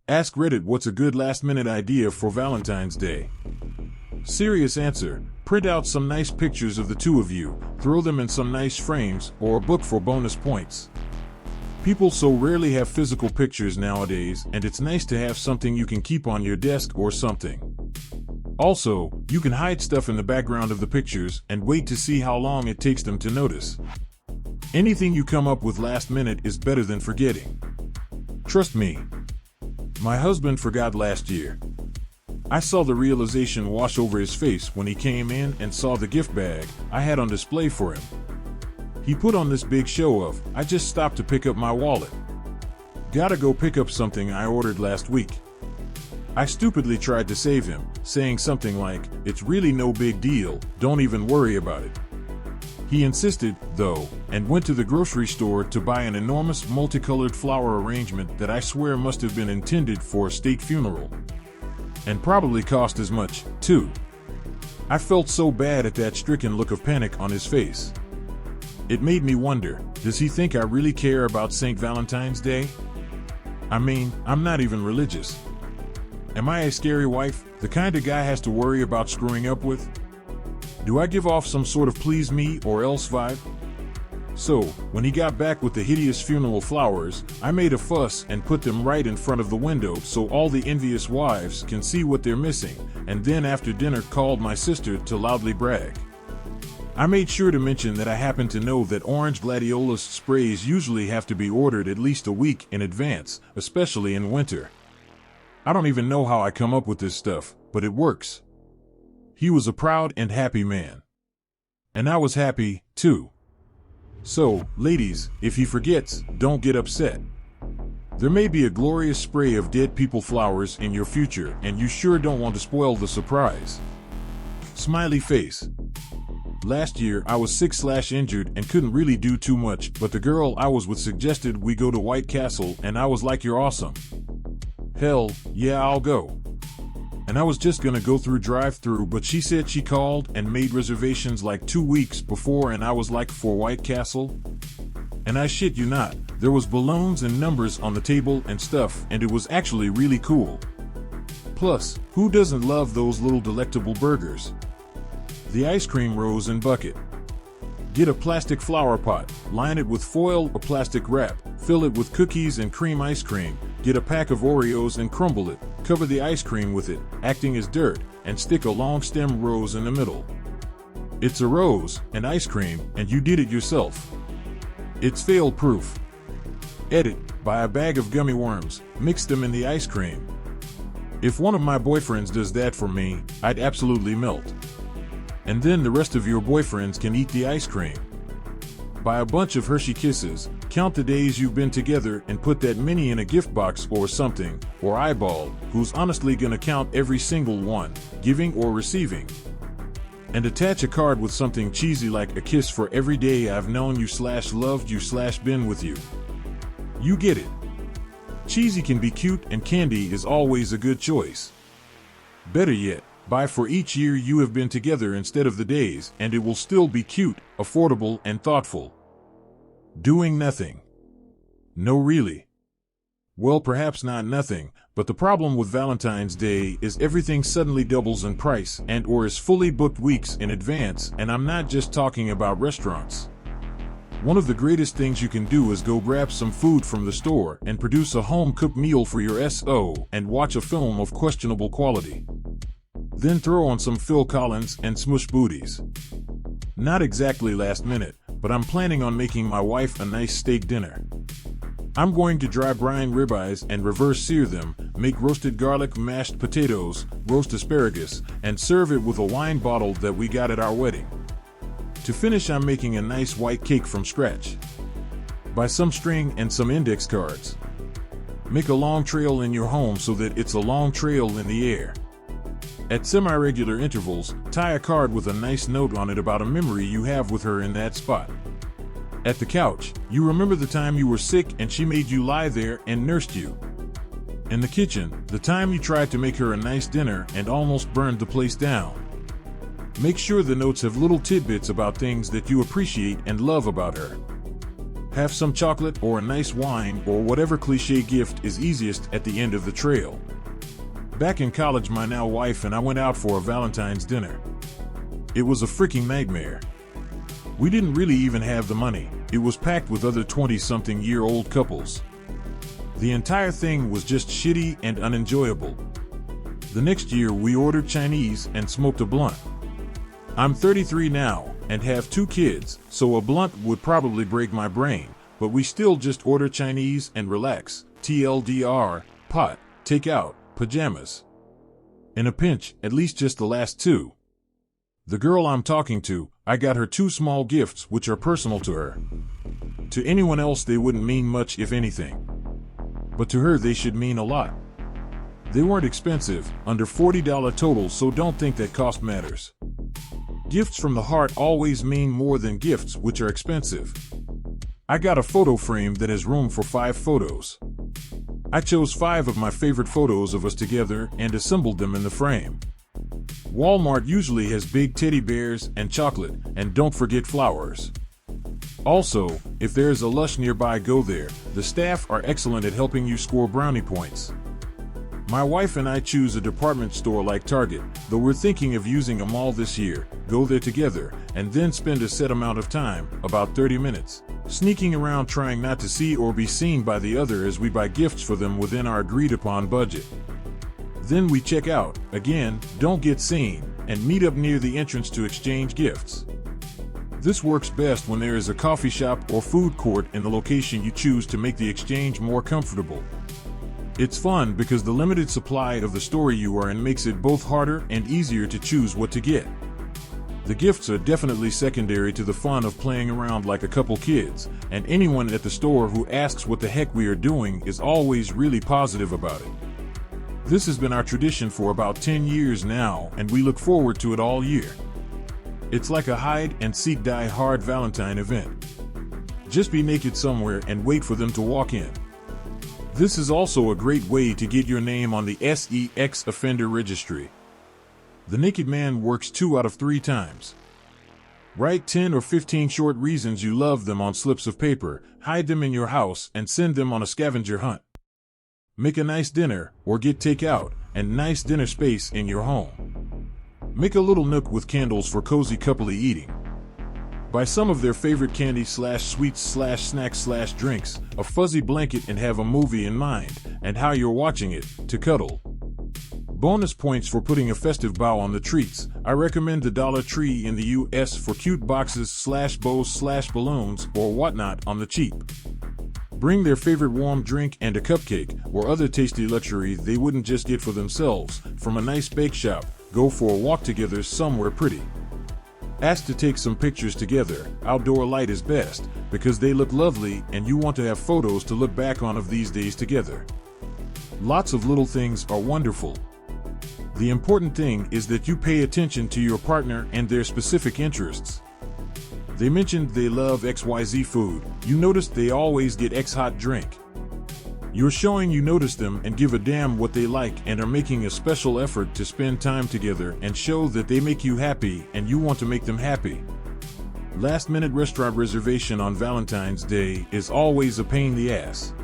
Ask Reddit what's a good last-minute idea for Valentine's Day. Serious answer, print out some nice pictures of the two of you, throw them in some nice frames, or a book for bonus points. People so rarely have physical pictures nowadays, and it's nice to have something you can keep on your desk or something. Also, you can hide stuff in the background of the pictures and wait to see how long it takes them to notice. Anything you come up with last minute is better than forgetting. Trust me. My husband forgot last year. I saw the realization wash over his face when he came in and saw the gift bag I had on display for him. He put on this big show of, "I just stopped to pick up my wallet. Gotta go pick up something I ordered last week." I stupidly tried to save him, saying something like, "It's really no big deal, don't even worry about it." He insisted, though, and went to the grocery store to buy an enormous multicolored flower arrangement that I swear must have been intended for a state funeral. And probably cost as much, too. I felt so bad at that stricken look of panic on his face. It made me wonder, does he think I really care about St. Valentine's Day? I mean, I'm not even religious. Am I a scary wife, the kind of guy has to worry about screwing up with? Do I give off some sort of please me or else vibe? So, when he got back with the hideous funeral flowers, I made a fuss and put them right in front of the window so all the envious wives can see what they're missing, and then after dinner called my sister to loudly brag. I made sure to mention that I happen to know that orange gladiolus sprays usually have to be ordered at least a week in advance, especially in winter. I don't even know how I come up with this stuff, but it works. He was a proud and happy man. And I was happy, too. So, ladies, if he forgets, don't get upset. There may be a glorious spray of dead people flowers in your future, and you sure don't want to spoil the surprise. Smiley face. Last year, I was sick/injured and couldn't really do too much, but the girl I was with suggested we go to White Castle, and I was like, "You're awesome." Hell, yeah, I'll go. And I was just gonna go through drive-through, but she said she called and made reservations like 2 weeks before, and I was like, "For White Castle?" And I shit you not, there was balloons and numbers on the table and stuff, and it was actually really cool. Plus, who doesn't love those little delectable burgers? The ice cream rose in bucket. Get a plastic flower pot, line it with foil or plastic wrap, fill it with cookies and cream ice cream, get a pack of Oreos and crumble it, cover the ice cream with it, acting as dirt, and stick a long stem rose in the middle. It's a rose, and ice cream, and you did it yourself. It's fail-proof. Edit, buy a bag of gummy worms, mix them in the ice cream. If one of my boyfriends does that for me, I'd absolutely melt. And then the rest of your boyfriends can eat the ice cream. Buy a bunch of Hershey Kisses, count the days you've been together and put that mini in a gift box or something, or eyeball, who's honestly gonna count every single one, giving or receiving. And attach a card with something cheesy like "a kiss for every day I've known you/loved you/been with you." You get it. Cheesy can be cute and candy is always a good choice. Better yet, buy for each year you have been together instead of the days, and it will still be cute, affordable, and thoughtful. Doing nothing. No, really. Well, perhaps not nothing, but the problem with Valentine's Day is everything suddenly doubles in price and or is fully booked weeks in advance, and I'm not just talking about restaurants. One of the greatest things you can do is go grab some food from the store and produce a home-cooked meal for your SO and watch a film of questionable quality. Then throw on some Phil Collins and smush booties. Not exactly last minute, but I'm planning on making my wife a nice steak dinner. I'm going to dry brine ribeyes and reverse sear them, make roasted garlic, mashed potatoes, roast asparagus, and serve it with a wine bottle that we got at our wedding. To finish, I'm making a nice white cake from scratch. Buy some string and some index cards. Make a long trail in your home so that it's a long trail in the air. At semi-regular intervals, tie a card with a nice note on it about a memory you have with her in that spot. At the couch, you remember the time you were sick and she made you lie there and nursed you. In the kitchen, the time you tried to make her a nice dinner and almost burned the place down. Make sure the notes have little tidbits about things that you appreciate and love about her. Have some chocolate or a nice wine or whatever cliche gift is easiest at the end of the trail. Back in college, my now wife and I went out for a Valentine's dinner. It was a freaking nightmare. We didn't really even have the money. It was packed with other 20-something-year-old couples. The entire thing was just shitty and unenjoyable. The next year, we ordered Chinese and smoked a blunt. I'm 33 now and have 2 kids, so a blunt would probably break my brain, but we still just order Chinese and relax. TLDR, pot, takeout, pajamas. In a pinch, at least just the last 2. The girl I'm talking to, I got her 2 small gifts which are personal to her. To anyone else they wouldn't mean much, if anything. But to her they should mean a lot. They weren't expensive, under $40 total, so don't think that cost matters. Gifts from the heart always mean more than gifts which are expensive. I got a photo frame that has room for 5 photos. I chose 5 of my favorite photos of us together and assembled them in the frame. Walmart usually has big teddy bears and chocolate, and don't forget flowers. Also, if there is a Lush nearby, go there. The staff are excellent at helping you score brownie points. My wife and I choose a department store like Target, though we're thinking of using a mall this year. Go there together, and then spend a set amount of time, about 30 minutes, sneaking around trying not to see or be seen by the other as we buy gifts for them within our agreed-upon budget. Then we check out, again, don't get seen, and meet up near the entrance to exchange gifts. This works best when there is a coffee shop or food court in the location you choose to make the exchange more comfortable. It's fun because the limited supply of the store you are in makes it both harder and easier to choose what to get. The gifts are definitely secondary to the fun of playing around like a couple kids, and anyone at the store who asks what the heck we are doing is always really positive about it. This has been our tradition for about 10 years now, and we look forward to it all year. It's like a hide-and-seek die-hard Valentine event. Just be naked somewhere and wait for them to walk in. This is also a great way to get your name on the sex offender registry. The naked man works 2 out of 3 times. Write 10 or 15 short reasons you love them on slips of paper, hide them in your house, and send them on a scavenger hunt. Make a nice dinner, or get takeout, and nice dinner space in your home. Make a little nook with candles for cozy coupley eating. Buy some of their favorite candy/sweets/snacks/drinks, a fuzzy blanket, and have a movie in mind, and how you're watching it, to cuddle. Bonus points for putting a festive bow on the treats. I recommend the Dollar Tree in the US for cute boxes/bows/balloons or whatnot on the cheap. Bring their favorite warm drink and a cupcake or other tasty luxury they wouldn't just get for themselves from a nice bake shop. Go for a walk together somewhere pretty. Ask to take some pictures together. Outdoor light is best because they look lovely and you want to have photos to look back on of these days together. Lots of little things are wonderful. The important thing is that you pay attention to your partner and their specific interests. They mentioned they love XYZ food. You noticed they always get X hot drink. You're showing you notice them and give a damn what they like and are making a special effort to spend time together and show that they make you happy and you want to make them happy. Last-minute restaurant reservation on Valentine's Day is always a pain in the ass.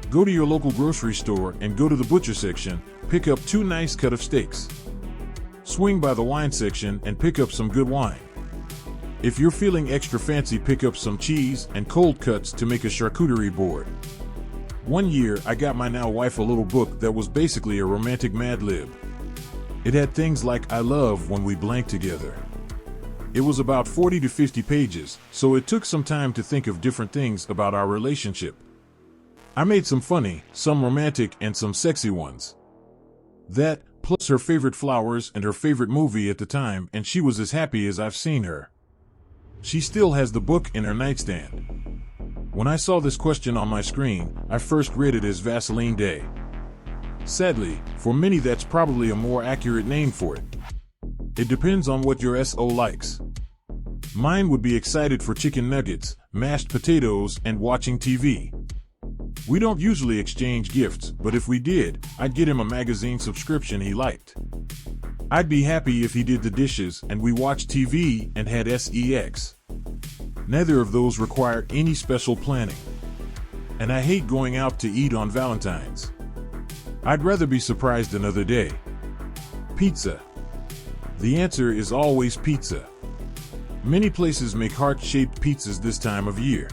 Go to your local grocery store and go to the butcher section, pick up 2 nice cut of steaks. Swing by the wine section and pick up some good wine. If you're feeling extra fancy, pick up some cheese and cold cuts to make a charcuterie board. One year, I got my now wife a little book that was basically a romantic Mad Lib. It had things like I love when we blank together. It was about 40 to 50 pages, so it took some time to think of different things about our relationship. I made some funny, some romantic, and some sexy ones. That, plus her favorite flowers and her favorite movie at the time, and she was as happy as I've seen her. She still has the book in her nightstand. When I saw this question on my screen, I first read it as Vaseline Day. Sadly, for many that's probably a more accurate name for it. It depends on what your SO likes. Mine would be excited for chicken nuggets, mashed potatoes, and watching TV. We don't usually exchange gifts, but if we did, I'd get him a magazine subscription he liked. I'd be happy if he did the dishes and we watched TV and had sex. Neither of those require any special planning. And I hate going out to eat on Valentine's. I'd rather be surprised another day. Pizza. The answer is always pizza. Many places make heart-shaped pizzas this time of year.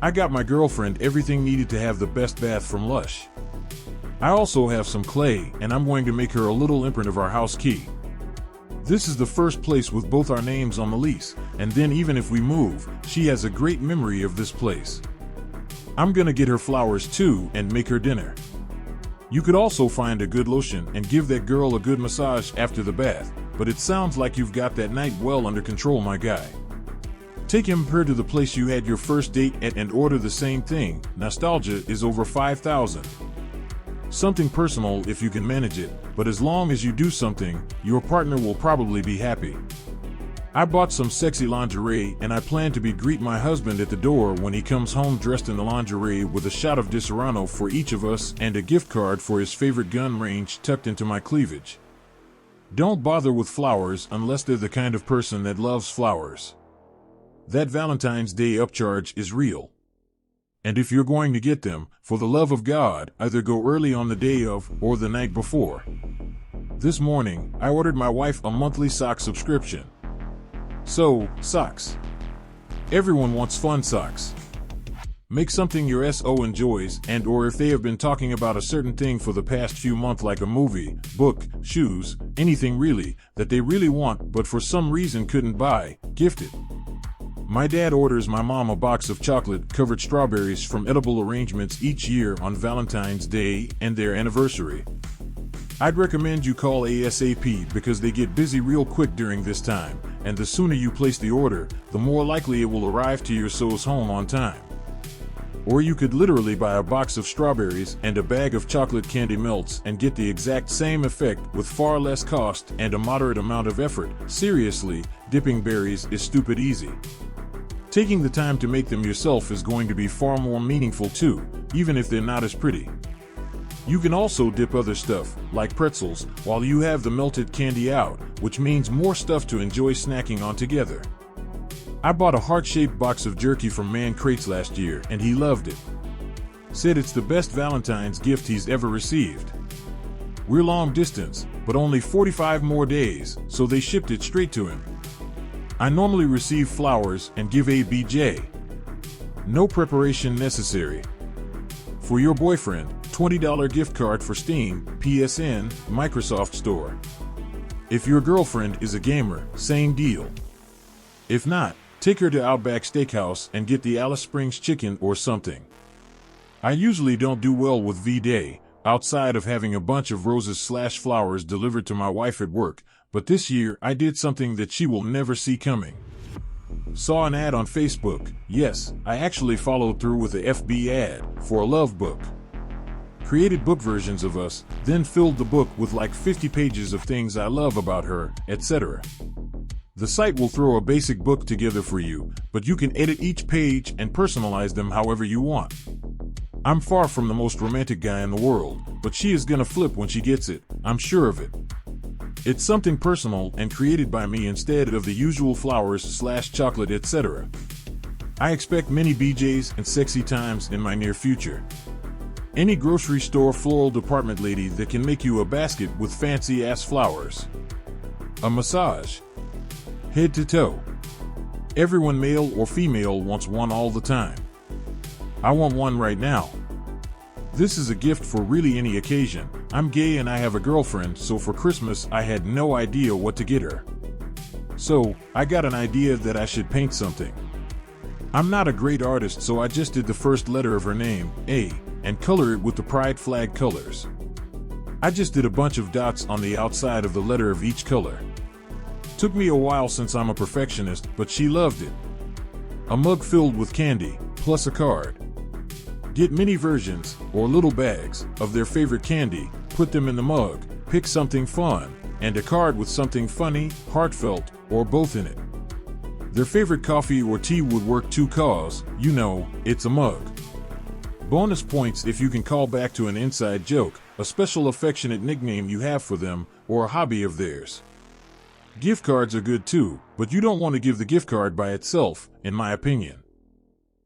I got my girlfriend everything needed to have the best bath from Lush. I also have some clay, and I'm going to make her a little imprint of our house key. This is the first place with both our names on the lease, and then even if we move, she has a great memory of this place. I'm gonna get her flowers too and make her dinner. You could also find a good lotion and give that girl a good massage after the bath, but it sounds like you've got that night well under control, my guy. Take her to the place you had your first date at and order the same thing. Nostalgia is over 5,000. Something personal if you can manage it, but as long as you do something, your partner will probably be happy. I bought some sexy lingerie and I plan to greet my husband at the door when he comes home dressed in the lingerie with a shot of Disaronno for each of us and a gift card for his favorite gun range tucked into my cleavage. Don't bother with flowers unless they're the kind of person that loves flowers. That Valentine's Day upcharge is real. And if you're going to get them, for the love of God, either go early on the day of or the night before. This morning, I ordered my wife a monthly sock subscription. So, socks. Everyone wants fun socks. Make something your SO enjoys and or if they have been talking about a certain thing for the past few months like a movie, book, shoes, anything really, that they really want but for some reason couldn't buy, gift it. My dad orders my mom a box of chocolate-covered strawberries from Edible Arrangements each year on Valentine's Day and their anniversary. I'd recommend you call ASAP because they get busy real quick during this time, and the sooner you place the order, the more likely it will arrive to your so's home on time. Or you could literally buy a box of strawberries and a bag of chocolate candy melts and get the exact same effect with far less cost and a moderate amount of effort. Seriously, dipping berries is stupid easy. Taking the time to make them yourself is going to be far more meaningful too, even if they're not as pretty. You can also dip other stuff, like pretzels, while you have the melted candy out, which means more stuff to enjoy snacking on together. I bought a heart-shaped box of jerky from Man Crates last year and he loved it. Said it's the best Valentine's gift he's ever received. We're long distance, but only 45 more days, so they shipped it straight to him. I normally receive flowers and give a BJ. No preparation necessary. For your boyfriend, $20 gift card for Steam, PSN, Microsoft Store. If your girlfriend is a gamer, same deal. If not, take her to Outback Steakhouse and get the Alice Springs chicken or something. I usually don't do well with V-Day, outside of having a bunch of roses/flowers delivered to my wife at work, but this year I did something that she will never see coming. Saw an ad on Facebook. Yes, I actually followed through with a FB ad for a love book. Created book versions of us, then filled the book with like 50 pages of things I love about her, etc. The site will throw a basic book together for you, but you can edit each page and personalize them however you want. I'm far from the most romantic guy in the world, but she is gonna flip when she gets it, I'm sure of it. It's something personal and created by me instead of the usual flowers/chocolate, etc. I expect many BJs and sexy times in my near future. Any grocery store floral department lady that can make you a basket with fancy-ass flowers. A massage. Head to toe. Everyone, male or female, wants one all the time. I want one right now. This is a gift for really any occasion. I'm gay and I have a girlfriend, so for Christmas I had no idea what to get her. So, I got an idea that I should paint something. I'm not a great artist, so I just did the first letter of her name, A, and color it with the pride flag colors. I just did a bunch of dots on the outside of the letter of each color. Took me a while since I'm a perfectionist, but she loved it. A mug filled with candy, plus a card. Get mini versions, or little bags, of their favorite candy, put them in the mug, pick something fun, and a card with something funny, heartfelt, or both in it. Their favorite coffee or tea would work too cause, you know, it's a mug. Bonus points if you can call back to an inside joke, a special affectionate nickname you have for them, or a hobby of theirs. Gift cards are good too, but you don't want to give the gift card by itself, in my opinion.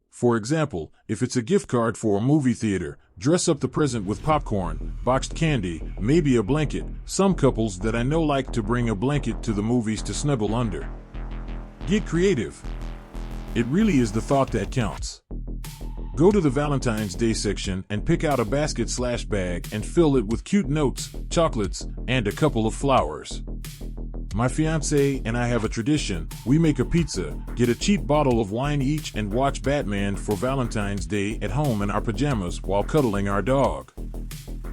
For example, if it's a gift card for a movie theater, dress up the present with popcorn, boxed candy, maybe a blanket. Some couples that I know like to bring a blanket to the movies to snuggle under. Get creative. It really is the thought that counts. Go to the Valentine's Day section and pick out a basket/bag and fill it with cute notes, chocolates, and a couple of flowers. My fiancé and I have a tradition. We make a pizza, get a cheap bottle of wine each, and watch Batman for Valentine's Day at home in our pajamas while cuddling our dog.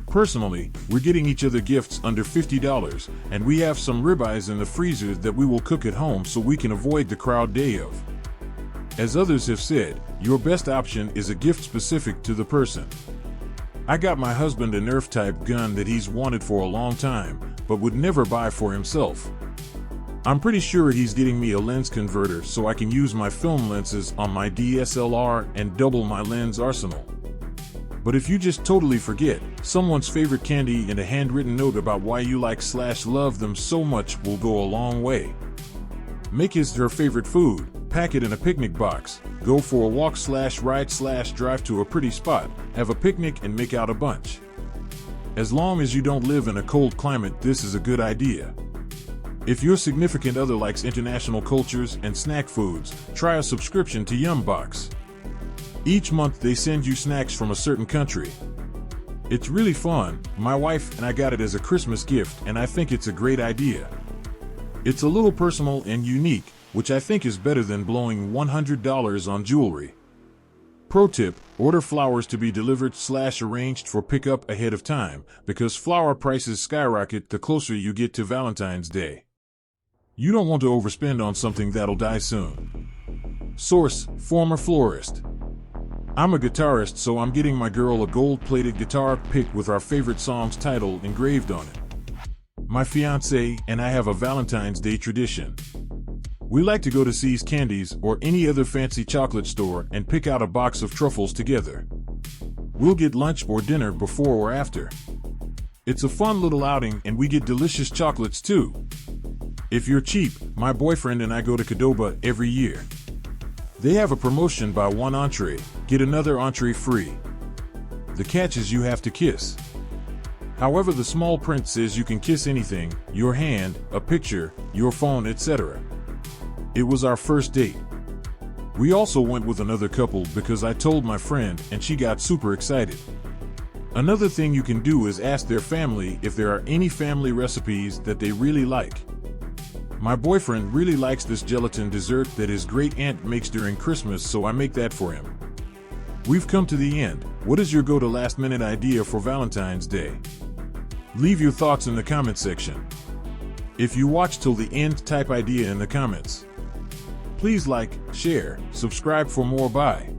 Personally, we're getting each other gifts under $50, and we have some ribeyes in the freezer that we will cook at home so we can avoid the crowd day of. As others have said, your best option is a gift specific to the person. I got my husband a Nerf-type gun that he's wanted for a long time, but would never buy for himself. I'm pretty sure he's getting me a lens converter so I can use my film lenses on my DSLR and double my lens arsenal. But if you just totally forget, someone's favorite candy and a handwritten note about why you like/love them so much will go a long way. Make his/her favorite food, pack it in a picnic box, go for a walk/ride/drive to a pretty spot, have a picnic and make out a bunch. As long as you don't live in a cold climate, this is a good idea. If your significant other likes international cultures and snack foods, try a subscription to Yumbox. Each month they send you snacks from a certain country. It's really fun. My wife and I got it as a Christmas gift, and I think it's a great idea. It's a little personal and unique, which I think is better than blowing $100 on jewelry. Pro tip, order flowers to be delivered/arranged for pickup ahead of time, because flower prices skyrocket the closer you get to Valentine's Day. You don't want to overspend on something that'll die soon. Source, former florist. I'm a guitarist, so I'm getting my girl a gold-plated guitar pick with our favorite song's title engraved on it. My fiancé and I have a Valentine's Day tradition. We like to go to C's Candies or any other fancy chocolate store and pick out a box of truffles together. We'll get lunch or dinner before or after. It's a fun little outing, and we get delicious chocolates too. If you're cheap, my boyfriend and I go to Qdoba every year. They have a promotion: buy one entree, get another entree free. The catch is you have to kiss. However, the small print says you can kiss anything: your hand, a picture, your phone, etc. It was our first date. We also went with another couple because I told my friend and she got super excited. Another thing you can do is ask their family if there are any family recipes that they really like. My boyfriend really likes this gelatin dessert that his great aunt makes during Christmas, so I make that for him. We've come to the end. What is your go-to last-minute idea for Valentine's Day? Leave your thoughts in the comment section. If you watch till the end, type idea in the comments. Please like, share, subscribe for more. Bye.